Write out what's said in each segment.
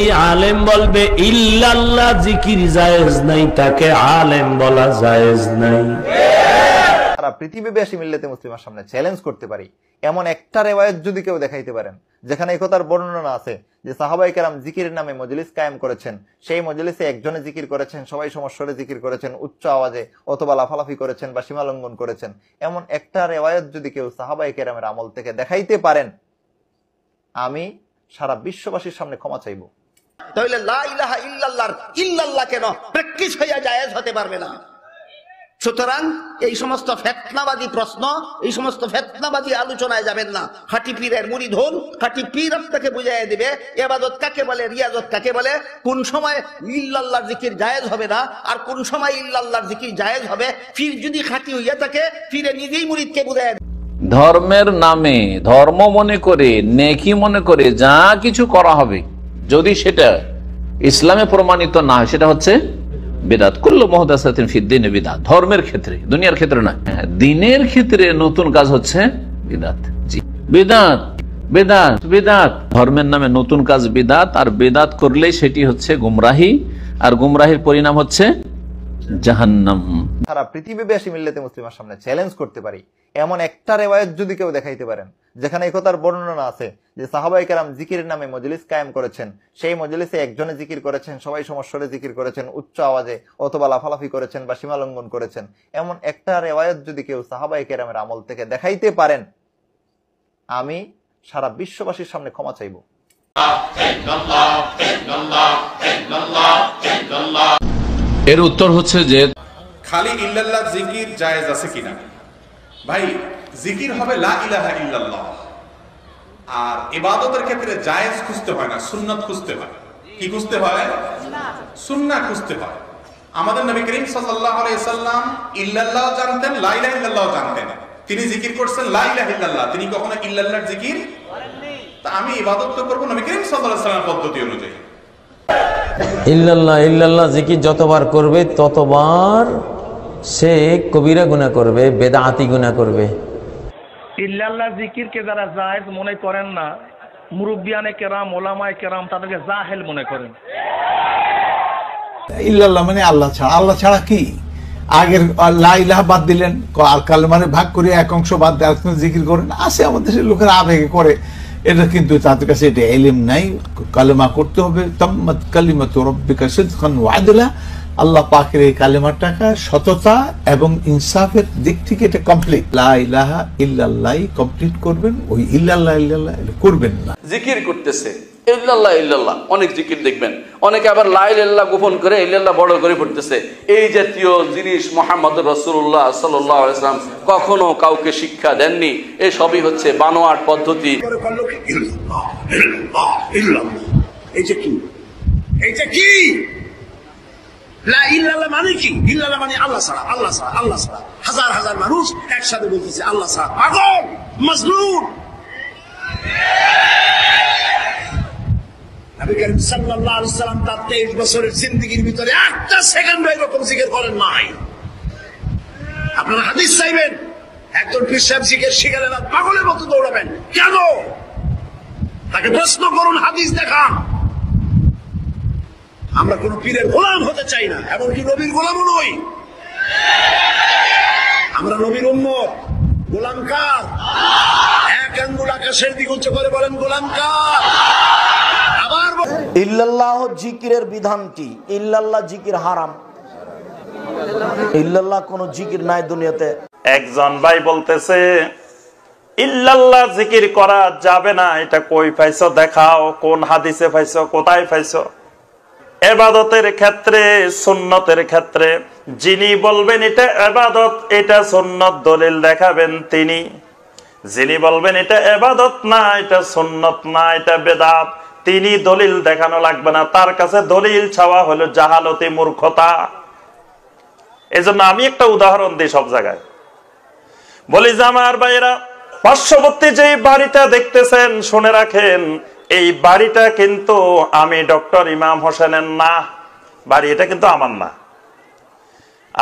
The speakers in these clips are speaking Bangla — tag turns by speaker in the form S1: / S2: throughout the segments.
S1: আলেম বলবে ইল্লাল্লাহ জিকির জায়েজ নাই, তাকে আলেম বলা জায়েজ নাই।
S2: সারা পৃথিবীবাসী মিল্লাতে মুসলিমার সামনে চ্যালেঞ্জ করতে পারি, এমন একটা রিওয়ায়াত যদি কেউ দেখাইতে পারেন যেখানে এই কথার বর্ণনা আছে যে সাহাবায়ে কেরাম জিকিরের নামে মজলিস কায়েম করেছেন, সেই মজলিসে একজনে জিকির করেছেন, সবাই সমস্বরে জিকির করেছেন, উচ্চ আওয়াজে অথবা লাফালাফি করেছেন বা সীমালঙ্ঘন করেছেন, এমন একটা রিওয়ায়াত যদি কেউ সাহাবায়ে কেরামের আমল থেকে দেখাইতে পারেন, আমি সারা বিশ্ববাসীর সামনে ক্ষমা চাইব।
S3: তাহলে লা ইলাহা ইল্লাল্লাহর ইল্লাল্লাহ কেন প্র্যাকটিস হইয়া জায়েজ হতে পারবে না? সুতরাং এই সমস্ত ফিতনাবাদী প্রশ্ন, এই সমস্ত ফিতনাবাদী আলোচনায় যাবেন না। খাঁটি পীরের মুরিদ হন, খাঁটি পীর আপনাকে বুঝাইয়া দিবে ইবাদত কাকে বলে, রিয়াজত কাকে বলে, কোন সময় ইল্লাল্লাহর জিকির জায়েজ হবে না আর কোন সময় ইল্লাল্লাহর জিকির জায়েজ হবে। পীর যদি খাঁটি হইয়া থাকে, পীরে নিজেই মুরিদকে বুঝাইয়া দিবে।
S4: ধর্মের নামে ধর্ম মনে করে, নেকি মনে করে যা কিছু করা হবে, যদি সেটা ইসলামে প্রমাণিত না হয়, সেটা হচ্ছে বিদআত। কুল্লু মুহদাসাতিন ফিদ-দীনি বিদআত। ধর্মের ক্ষেত্রে, দুনিয়ার ক্ষেত্রে না, দ্বীনের ক্ষেত্রে নতুন কাজ হচ্ছে বিদআত। জি, বিদআত বিদআত বিদআত। ধর্মের নামে নতুন কাজ বিদআত, আর বিদআত করলেই সেটি হচ্ছে গুমরাহি, আর গুমরাহির পরিণাম হচ্ছে জাহান্নাম।
S2: সারা পৃথিবীবাসী মিল্লাতে মুসলিমার সামনে চ্যালেঞ্জ করতে পারি, এমন একটা রিওয়ায়াত যদি কেউ দেখাইতে পারেন যেখানে এই কথার বর্ণনা আছে যে সাহাবায়ে কেরাম জিকিরের নামে মজলিস কায়েম করেছেন, সেই মজলিসে একজনে জিকির করেছেন, সবাই সমস্বরে জিকির করেছেন, উচ্চ আওয়াজে অথবা লাফালাফি করেছেন বা সীমালঙ্ঘন করেছেন, এমন একটা রিওয়ায়াত যদি কেউ সাহাবায়ে কেরামের আমল থেকে দেখাইতে পারেন, আমি সারা বিশ্ববাসীর সামনে ক্ষমা চাইব।
S4: এর উত্তর হচ্ছে যে
S5: খালি ইল্লাল্লাহ জিকির জায়েজ আছে কিনা? ভাই, জিকির হবে লা ইলাহা ইল্লাল্লাহ, আর ইবাদতের ক্ষেত্রে জায়েজ খুঁজতে হয় না, সুন্নাত খুঁজতে হয়। কি খুঁজতে হয়? সুন্নাহ খুঁজতে হয়। আমাদের নবী করিম সাল্লাল্লাহু আলাইহি সাল্লাম ইল্লাল্লাহ জানতেন, লা ইলাহা ইল্লাল্লাহ জানতেন। তিনি জিকির করছেন লা ইলাহা ইল্লাল্লাহ, তিনি কখনো ইল্লাল্লাহর জিকির করেননি। তা আমি ইবাদত তো করব নবী করিম সাল্লাল্লাহু আলাইহি সাল্লামের পদ্ধতি অনুযায়ী।
S6: ইল্লাল্লাহ ইল্লাল্লাহ জিকির যতবার করবে ততবার সে কবিরা গুনাহ করবে, বেদাতি গুনাহ করবে।
S7: ইল্লাল্লাহ জিকিরকে যারা জায়েজ মনে করেন না, মুরব্বিয়ানে কেরাম, ওলামায়ে কেরাম তাদেরকে জাহেল মনে করেন।
S8: ইল্লাল্লাহ মানে আল্লাহ ছাড়া। আল্লাহ ছাড়া কি? আগের লা ইলাহা বাদ দিলেন, আর কালেমারে ভাগ করে এক অংশ বাদ দিয়ে আরেক জিকির করেন। আছে আমাদের দেশের লোকেরা আবেগে করে এটা, কিন্তু তাদের কাছে এটা ইলম নাই। কালেমা করতে হবে, তাম্মাত কালিমাতু রাব্বিকা সিদকান ওয়া আদলা। আল্লাহ পাকের এই কালেমাটাকে সততা এবং ইনসাফের দিক থেকে এটা কমপ্লিট। লা ইলাহা ইল্লাল্লাহ কমপ্লিট করবেন, ওই ইল্লাল্লাহ ইল্লাল্লাহ করবেন না।
S9: জিকির করতেছে ইল্লাল্লাহ ইল্লাল্লাহ, অনেক জিকির দেখবেন, অনেকে আবার লা ইলাহা ইল্লাল্লাহ গোপন করে ইল্লাল্লাহ বড় করে পড়তেছে। এই জাতীয় জিনিস মুহাম্মদ রাসূলুল্লাহ সাল্লাল্লাহু আলাইহি ওয়াসাল্লাম কখনো কাউকে শিক্ষা দেননি। এই সবই হচ্ছে বানোয়াট পদ্ধতি।
S3: এইটা কি লা ইল্লাল্লাহ মানে কি? ইল্লাল্লাহ মানে আল্লাহ ছাড়া, আল্লাহ ছাড়া, আল্লাহ ছাড়া। হাজার হাজার মানুষ একসাথে বলতেছে আল্লাহ ছাড়া। পাগল, মজনুন। নবী করিম সাল্লাল্লাহু আলাইহি ওয়াসাল্লাম তার 23 বছরের জিন্দেগীর ভিতরে একটা সেকেন্ড এরকম জিকির করেন নাই। আপনারা হাদিস চাইবেন, একজন পীর সাহেব জিকির শিখালেন না, পাগলের মতো দৌড়াবেন কেন? তাকে প্রশ্ন করুন, হাদিস দেখান। আমরা কোন পীরের গোলাম হতে চাই না, এমনকি নবীর গোলামও নই। আমরা নবীর উম্মত। গোলাম কার? এক আঙ্গুল আকাশের দিকে উচ্চ করে বলেন গোলাম কার? আবার
S10: ইল্লাল্লাহ জিকিরের বিধান কি? ইল্লাল্লাহ জিকির হারাম। ইল্লাল্লাহ কোন জিকির নাই দুনিয়াতে।
S11: একজন ভাই বলতেছে ইল্লাল্লাহ জিকির করা যাবে না, এটা কই পাইছো দেখাও, কোন হাদিসে পাইছো, কোথায় পাইছো? ইবাদতের ক্ষেত্রে, সুন্নতের ক্ষেত্রে যিনি বলবেন এটা ইবাদত, এটা সুন্নত, দলিল দেখাবেন তিনি। যিনি বলবেন এটা ইবাদত না, এটা সুন্নত না, এটা বেদাত, তিনি দলিল দেখানো লাগবে না। তার কাছে দলিল চাওয়া হলো জাহালতি, মূর্খতা। এজন্য আমি একটা উদাহরণ দিই সব জায়গায়, বলি যে আমার ভাইয়েরা, পার্শ্ববর্তী যে বাড়িটা দেখতেছেন, শুনে রাখেন, এই বাড়িটা কিন্তু আমি ডক্টর ইমাম হোসেনের না, বাড়ি এটা কিন্তু আমার না।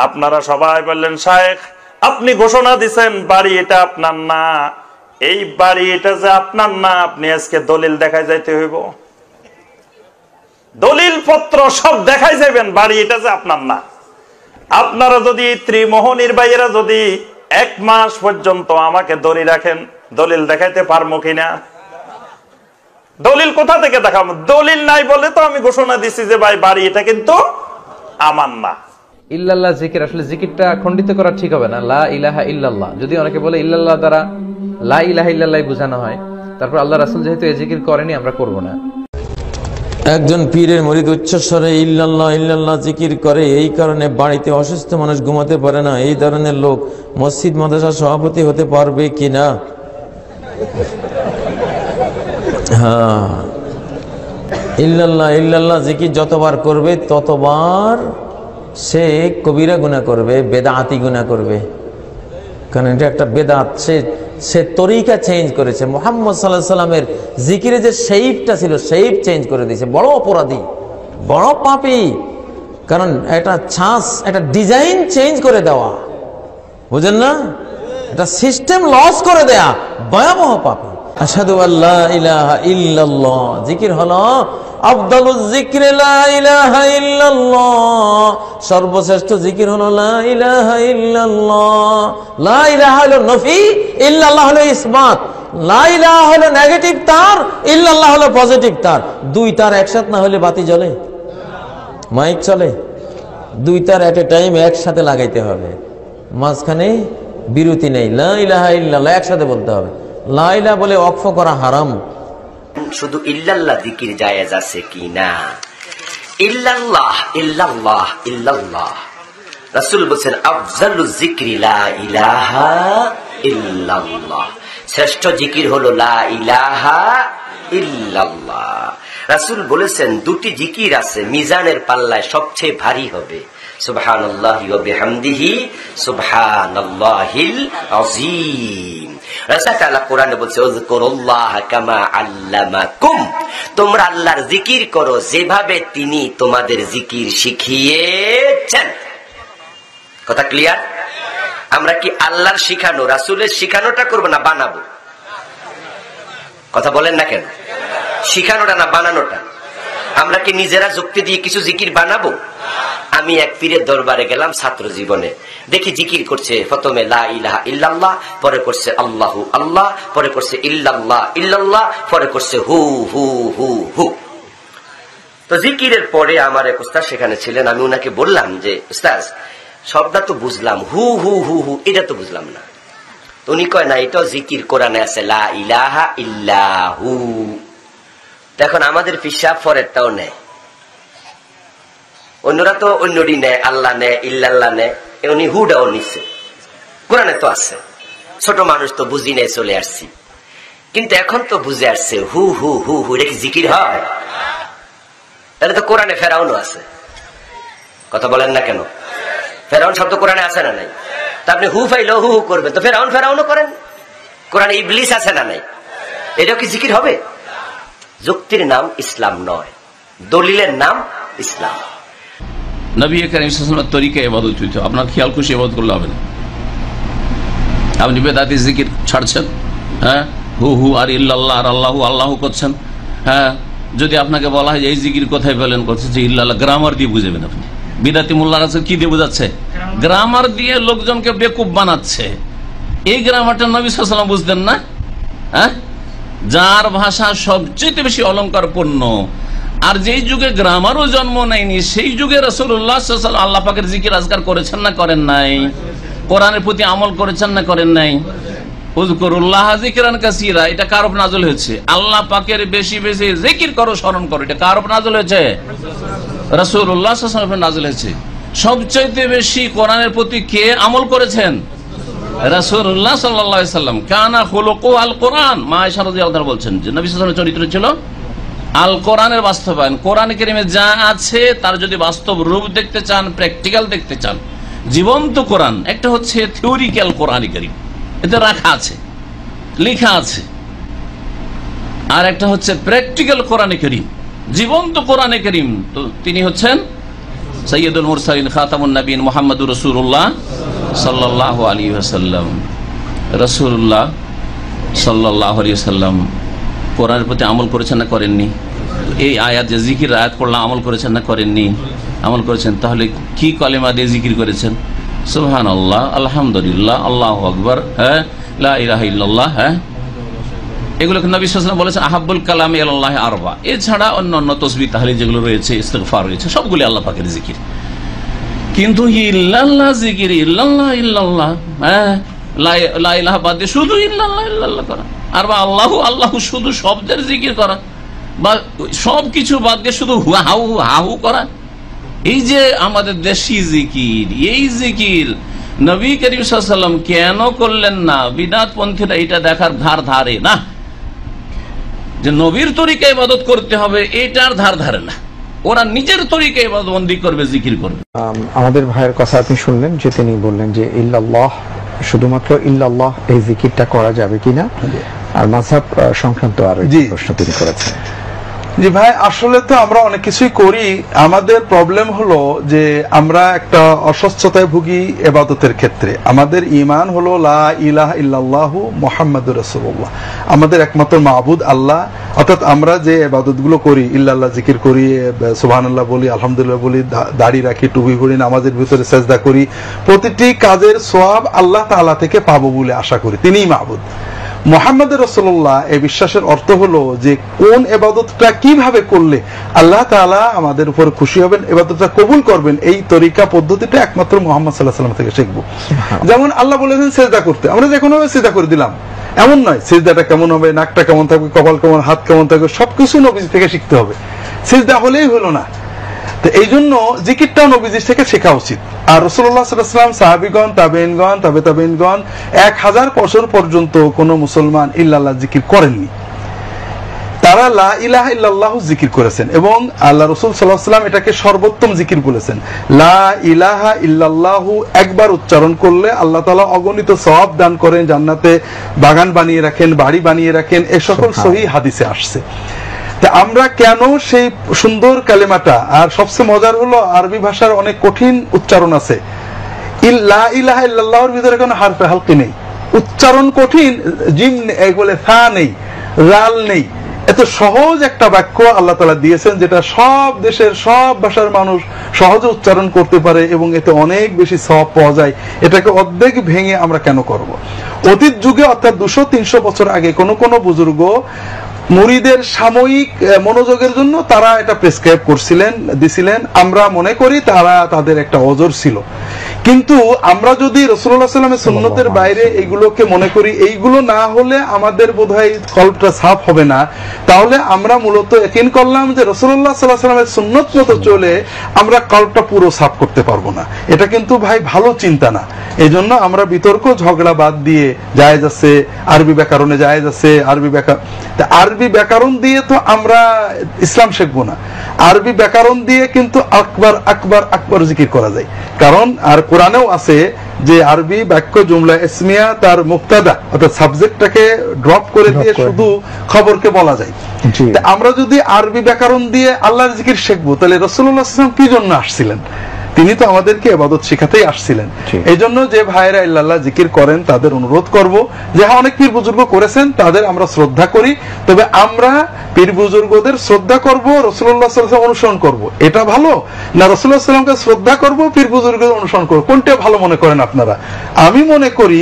S11: আপনারা সবাই বললেন শায়েখ আপনি ঘোষণা দিচ্ছেন বাড়ি এটা আপনার না, এই বাড়ি এটা যে আপনার না, আপনি আজকে দলিল দেখায় যাইতে হইব। দলিল পত্র সব দেখাই যাবেন, বাড়ি এটা যে আপনার না। আপনারা যদি ত্রিমোহনীর বাইরা যদি 1 মাস পর্যন্ত আমাকে ধরে রাখেন, দলিল দেখাইতে পারবো কিনা? দলিল কোথা থেকে দেখাবো? দলিল নাই বলে তো আমি ঘোষণা দিচ্ছি যে ভাই বাড়ি এটা কিন্তু আমার না।
S12: ইল্লাল্লাহ জিকির, আসলে জিকিরটা খণ্ডিত করা ঠিক হবে না। লা ইলাহা ইল্লাল্লাহ, যদি অনেকে বলে ইল্লাল্লাহ দ্বারা লা ইলাহা ইল্লাল্লাহ বোঝানো হয়, তারপর আল্লাহ রাসূল যেহেতু এই জিকির করেনি, আমরা করব না।
S6: একজন পীরের মুরিদ উচ্চস্বরে ইল্লাল্লাহ ইল্লাল্লাহ জিকির করে, এই কারণে বাড়িতে অসুস্থ মানুষ ঘুমাতে পারে না। এই ধরনের লোক মসজিদ মাদ্রাসার সভাপতি হতে পারবে কিনা? হ্যাঁ, ইল্লাল্লাহ ইল্লাল্লাহ জিকির যতবার করবে ততবার সে কবিরা গুনাহ করবে, বেদাতি গুনাহ করবে। কারণ এটা একটা বেদাত, সে তরিকা চেঞ্জ করেছে। মুহাম্মদ সাল্লাল্লাহু আলাইহি সাল্লামের জিকিরে যে শেইপটা ছিল, শেইপ চেঞ্জ করে দিয়েছে। বড় অপরাধী, বড় পাপী। কারণ এটা ছাঁচ, একটা ডিজাইন চেঞ্জ করে দেওয়া, বুঝেন না? এটা সিস্টেম লস করে দেয়া, ভয়াবহ পাপী। আশহাদু আল্লা ইলাহা ইল্লাল্লাহ জিকির হলো আফদালুজ যিকরি লা ইলাহা ইল্লাল্লাহ, সর্বশ্রেষ্ঠ জিকির হলো লা ইলাহা ইল্লাল্লাহ। লা ইলাহা হলো নফি, ইল্লাল্লাহ হলো ইসবাত। লা ইলাহা হলো নেগেটিভ তার, ইল্লাল্লাহ হলো পজিটিভ তার। 2 তার একসাথে না হলে বাতি জ্বলে, মাইক চলে? 2 তার এট এ টাইম একসাথে লাগাইতে হবে, মাঝখানে বিরতি নেই। লা ইলাহা ইল্লাল্লাহ একসাথে বলতে হবে। লা ইলাহা বলে ওয়াকফ করা হারাম।
S13: শুধু ইল্লাল্লাহ জিকির জায়েজ আছে কিনা? ইল্লাল্লাহ ইল্লাল্লাহ ইল্লাল্লাহ, রাসূল বলেন আফজালুজ যিকরি লা ইলাহা ইল্লাল্লাহ, শ্রেষ্ঠ জিকির হলো লা ইলাহা ইল্লাল্লাহ। রাসূল বলেছেন 2টি জিকির আছে মিজানের পাল্লায় সবচেয়ে ভারী হবে, সুবহানাল্লাহি ওয়া বিহামদিহি সুবহানাল্লাহিল আযীম। রাসূল তাআলা কোরআনে বলছে উযকুরুল্লাহ কামা আল্লামাকুম, তোমরা আল্লাহর জিকির করো যেভাবে তিনি তোমাদের জিকির শিখিয়েছেন। কথা ক্লিয়ার? আমরা কি আল্লাহর শিখানো, রাসূলের শিখানোটা করব না বানাবো? কথা বলেন না কেন? শিখানোটা না বানানোটা? আমরা কি নিজেরা যুক্তি দিয়ে কিছু জিকির বানাবো? আমি এক পীরের দরবারে গেলাম ছাত্র জীবনে, দেখি জিকির করছে প্রথমে লা ইলাহা ইল্লাল্লাহ, পরে করছে আল্লাহু আল্লাহ, পরে করছে ইল্লাল্লাহ ইল্লাল্লাহ, পরে করছে হু হু হু হু। তো জিকিরের পরে আমার এক উস্তাদ সেখানে ছিলেন, আমি উনাকে বললাম যে উস্তাদ সবটা তো বুঝলাম, হু হু হু হু এটা তো বুঝলাম না। তো উনি কয় না, এটাও জিকির কোরআনে আছে, লা ইলাহা ইল্লাহু। এখন আমাদের পিসাব পরেরটাও নেয়, অন্যরা তো অন্যটি নেয়, আল্লাহ নেয়, ইল্লাল্লাহ নেয়, উনি হুডাও নিচ্ছে। কোরআনে তো আছে, ছোট মানুষ তো বুঝি নেয়, চলে আসছি। কিন্তু এখন তো বুঝে আসছে হু হু হু হু, এটা কি জিকির হয়? তাহলে তো কোরআনে ফেরাউনও আছে। কথা বলেন না কেন? ফেরাউন শব্দ কোরআনে আছে না নাই? তা আপনি হু ফাইল হু হু করবেন, তো ফেরাউনও করেন। কোরআনে ইবলিস আছে না নাই? এটাও কি জিকির হবে? যুক্তির নাম ইসলাম নয়, দলিলের নাম ইসলাম।
S4: নবী করিম সাল্লাল্লাহু আলাইহি ওয়াসাল্লামের তরিকায় ইবাদত হইতো, আপনার খেয়াল খুশি ইবাদত করলে হবে না। আপনি বেদাতি জিকির ছাড়ছেন, হ্যাঁ, হু হু আর ইল্লাল্লাহ আর আল্লাহু আল্লাহু করছেন। হ্যাঁ, যদি আপনাকে বলা হয় এই জিকির কোথায় পেলেন, করছে যে ইল্লাল্লাহ, গ্রামার দিয়ে বুঝাবেন আপনি। বিদাতি মোল্লার কাছে কি দিয়ে বোঝাচ্ছে? গ্রামার দিয়ে লোকজনকে বেকুব বানাচ্ছে। এই গ্রামারটা নবী সাল্লাল্লাহু আলাইহি ওয়াসাল্লাম বুঝতেন না? হ্যাঁ, যার ভাষা সবচেয়ে বেশি অলঙ্কারপূর্ণ, আর যেই যুগে গ্রামারও জন্ম নেয়নি, সেই যুগে রাসূলুল্লাহ সাল্লাল্লাহু আলাইহি ওয়াসাল্লাম আল্লাহ পাকের জিকির আজকার করেছেন না করেন নাই? কোরআনের প্রতি আমল করেছেন না করেন নাই? উযকুরুল্লাহ যিকরান কাসীরা, এটা কার উপর নাযিল হয়েছে? আল্লাহ পাকের বেশি বেশি জিকির করো, স্মরণ করো, এটা কার উপর নাযিল হয়েছে? রাসূলুল্লাহ সাল্লাল্লাহু আলাইহি ওয়াসাল্লামের উপর নাযিল হয়েছে। সবচেয়ে বেশি কোরআনের প্রতি কে আমল করেছেন? রাসূলুল্লাহ সাল্লাল্লাহু আলাইহি ওয়াসাল্লাম। কানা খুলুকু আল কোরআন, মা আয়েশা রাদিয়াল্লাহু আনহা বলছেন যে নবী সাল্লাল্লাহু আলাইহি ওয়াসাল্লামের চরিত্র ছিল আল কোরআনের বাস্তবায়ন। কোরআন কারীমে যা আছে তার যদি বাস্তব রূপ দেখতে চান, প্র্যাকটিক্যাল দেখতে চান, জীবন্ত কোরআন, একটা হচ্ছে থিওরিক্যাল কোরআন কারীম, এতে রাখা আছে, লেখা আছে, আর একটা হচ্ছে প্র্যাকটিক্যাল কোরআন কারীম, জীবন্ত কোরআন কারীম। তো তিনি হচ্ছেন সাইয়্যিদুল মুরসালিন, খাতামুন নবীন, মুহাম্মদুর রাসূলুল্লাহ সাল্লাল্লাহু আলাইহি ওয়াসাল্লাম। রাসূলুল্লাহ সাল্লাল্লাহু আলাইহি ওয়াসাল্লাম কোরআনের প্রতি আমল করেছেন না করেননি? এই আয়াত যে জিকির আয়াত পড়লাম আমল করেছেন না করেননি? আমল করেছেন। তাহলে কি কলেমা দিয়ে জিকির করেছেন? সুবহানাল্লাহ, আলহামদুলিল্লাহ, আল্লাহু আকবার, হ্যাঁ, লা ইলাহা ইল্লাল্লাহ, হ্যাঁ, এগুলোকে নবী সাল্লাল্লাহু আলাইহি ওয়াসাল্লাম বলেছেন আহাব্বুল কালামি ইলাল্লাহি আরবা। এছাড়া অন্য তসবিহ তাহলিল যেগুলো রয়েছে, ইস্তিগফার রয়েছে, সবগুলি আল্লাহ পাকের জিকির। কিন্তু ইল্লাল্লাহ জিকির, ইল্লাল্লাহ ইল্লাল্লাহ, হ্যাঁ, লা ইলাহা বাদ দিয়ে শুধু ইল্লাল্লাহ ইল্লাল্লাহ করা, আর বা আল্লাহু আল্লাহু শুধু শব্দের জিকির করা, বা সব কিছু বাদ দিয়ে শুধু হাউ হাহু করা, এই যে আমাদের দেশি জিকির, এই জিকির নবী করিম সাল্লাল্লাহু আলাইহি ওয়াসাল্লাম কেন করলেন না? বিদআত পন্থীরা এটা দেখার ধার ধারে না, যে নবীর তরিকায় ইবাদত করতে হবে, এটার ধার ধারে না। ওরা নিজের তরিকায় ইবাদতবন্দি করবে, জিকির করবে।
S14: আমাদের ভাইয়ের কথা আপনি শুনলেন যে তিনি বললেন যে ইল্লাল্লাহ, শুধুমাত্র ইল্লাল্লাহ এই জিকিরটা করা যাবে কিনা, আর মাযহাব সংক্রান্ত আর প্রশ্ন তিনি করেছেন।
S15: জি ভাই, আসলে তো আমরা অনেক কিছুই করি, আমাদের প্রবলেম হলো যে আমরা একটা অস্বচ্ছতায় ভুগি ইবাদতের ক্ষেত্রে। আমাদের ঈমান হলো লা ইলাহা ইল্লাল্লাহু মুহাম্মাদুর রাসূলুল্লাহ, আমাদের একমাত্র মাবুদ আল্লাহ। অর্থাৎ আমরা যে ইবাদতগুলো করি, ইল্লাল্লাহ জিকির করি, সুবহানাল্লাহ বলি, আলহামদুলিল্লাহ বলি, দাড়ি রাখি, টুপি পরি, নামাজের ভিতরে সেজদা করি, প্রতিটি কাজের সওয়াব আল্লাহ তাআলা থেকে পাবো বলে আশা করি, তিনিই মাবুদ। মুহাম্মদ রাসূলুল্লাহ এই বিশ্বাসের অর্থ হলো যে কোন ইবাদতটা কিভাবে করলে আল্লাহ তাআলা আমাদের উপর খুশি হবেন, ইবাদতটা কবুল করবেন, এই তরিকা পদ্ধতিটা একমাত্র মুহাম্মদ সাল্লাল্লাহু আলাইহি ওয়াসাল্লাম থেকে শিখবো। যেমন আল্লাহ বলেছেন সিজদা করতে, আমরা যে কোনো ভাবে সিজদা করে দিলাম, এমন নয়। সিজদাটা কেমন হবে, নাকটা কেমন থাকবে, কপাল কেমন, হাত কেমন থাকবে, সবকিছু নবীজি থেকে শিখতে হবে। সিজদা হলেই হলো না, তো এই জন্য জিকিরটাও নবীজি থেকে শেখা উচিত। আর রাসূলুল্লাহ সাল্লাল্লাহু আলাইহি ওয়াসাল্লাম, সাহাবীগণ, তাবেঈনগণ, তাবেঈনগণ 1000 বছর পর্যন্ত কোন মুসলমান ইল্লাল্লাহ জিকির করেননি। তারা লা ইলাহা ইল্লাল্লাহ জিকির করেছেন, এবং আল্লাহ রাসূল সাল্লাল্লাহু আলাইহি ওয়াসাল্লাম এটাকে সর্বোত্তম জিকির বলেছেন। লা ইলাহা ইল্লাল্লাহ একবার উচ্চারণ করলে আল্লাহ তাআলা অগণিত সওয়াব দান করেন, জান্নাতে বাগান বানিয়ে রাখেন, বাড়ি বানিয়ে রাখেন, এই সকল সহিহ হাদিসে আসছে। আমরা কেন সেই সুন্দর কালেমাটা, আর সবচেয়ে মজার হলো আরবি ভাষার অনেক কঠিন উচ্চারণ আছে, লা ইলাহা ইল্লাল্লাহর ভিতরে কোনো হারফে হালকি নেই, উচ্চারণ কঠিন, জিম বলে ফা নেই, রাল নেই। এত সহজ একটা বাক্য আল্লাহ তাআলা দিয়েছেন যেটা সব দেশের সব ভাষার মানুষ সহজে উচ্চারণ করতে পারে, এবং এতে অনেক বেশি সওয়াব পাওয়া যায়। এটাকে অর্ধেক ভেঙে আমরা কেন করব? অতীত যুগে অর্থাৎ 200-300 বছর আগে কোন বুজুর্গ মুরিদের সাময়িক মনোযোগের জন্য তারা এটা প্রেসক্রাইব করছিলেন, দিছিলেন। আমরা মনে করি তারা তাদের একটা ওজর ছিল, কিন্তু আমরা যদি রাসূলুল্লাহ সাল্লাল্লাহু আলাইহি ওয়াসাল্লামের সুন্নতের বাইরে এইগুলোকে মনে করি, এইগুলো না হলে আমাদের বোধহয় কলবটা সাফ হবে না। তাহলে আমরা মূলত ইয়াকিন করলাম যে রাসূলুল্লাহ সাল্লাল্লাহু আলাইহি ওয়াসাল্লামের সুন্নত মতো চলে আমরা কলবটা পুরো সাফ করতে পারবো না। এটা কিন্তু ভাই ভালো চিন্তা না। এই জন্য আমরা বিতর্ক ঝগড়া বাদ দিয়ে, জায়েজ আছে আরবি ব্যাকরণে, জায়েজ আছে আরবি ব্যাকরণ, আরবি ব্যাকরণ দিয়ে তো আমরা ইসলাম শিখবো না। আরবি ব্যাকরণ দিয়ে কিন্তু আকবার আকবার আকবার জিকির করা যায়, কারণ আর কোরআনেও আছে যে আরবি বাক্য জুমলা ইসমিয়া তার মুক্তাদা অর্থাৎ সাবজেক্টটাকে ড্রপ করে দিয়ে শুধু খবরকে বলা যায়। আমরা যদি আরবি ব্যাকরণ দিয়ে আল্লাহর জিকির শিখবো, তাহলে রাসূলুল্লাহ সাল্লাল্লাহু আলাইহি ওয়াসাল্লাম কি জন্য আসছিলেন? তিনি তো আমাদেরকে ইবাদত শেখাতেই আসছিলেন। এই জন্য যে ভাইরা ইল্লাল্লাহ জিকির করেন তাদের অনুরোধ করব যে হ্যাঁ, অনেক পীর বুজুর্গ করেছেন, তাদের আমরা শ্রদ্ধা করি, তবে আমরা পীর বুজুর্গদের শ্রদ্ধা করব, রাসূলুল্লাহ সাল্লাল্লাহু আলাইহি ওয়াসাল্লাম অনুসরণ করব, এটা ভালো না রাসূলুল্লাহ সাল্লাল্লাহু আলাইহি ওয়াসাল্লামকে শ্রদ্ধা করব, পীর বুজুর্গদের অনুসরণ করব? কোনটা ভালো মনে করেন আপনারা? আমি মনে করি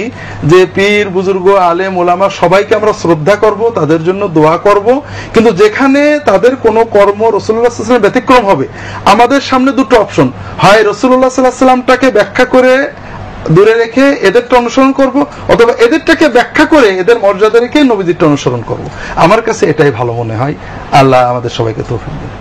S15: যে পীর বুজুর্গ, আলেম ওলামা সবাইকে আমরা শ্রদ্ধা করব, তাদের জন্য দোয়া করব, কিন্তু যেখানে তাদের কোনো কর্ম রাসূলুল্লাহ সাল্লাল্লাহু আলাইহি ওয়াসাল্লামের ব্যতিক্রম হবে, আমাদের সামনে দুটো অপশন, হয় রাসূলুল্লাহ সাল্লাল্লাহু আলাইহি ওয়াসাল্লামটাকে ব্যাখ্যা করে দূরে রেখে এদেরটা অনুসরণ করব, অথবা এদেরটাকে ব্যাখ্যা করে এদের মর্যাদা রেখে নবীজিরটা অনুসরণ করব। আমার কাছে এটাই ভালো মনে হয়। আল্লাহ আমাদের সবাইকে তৌফিক দেন।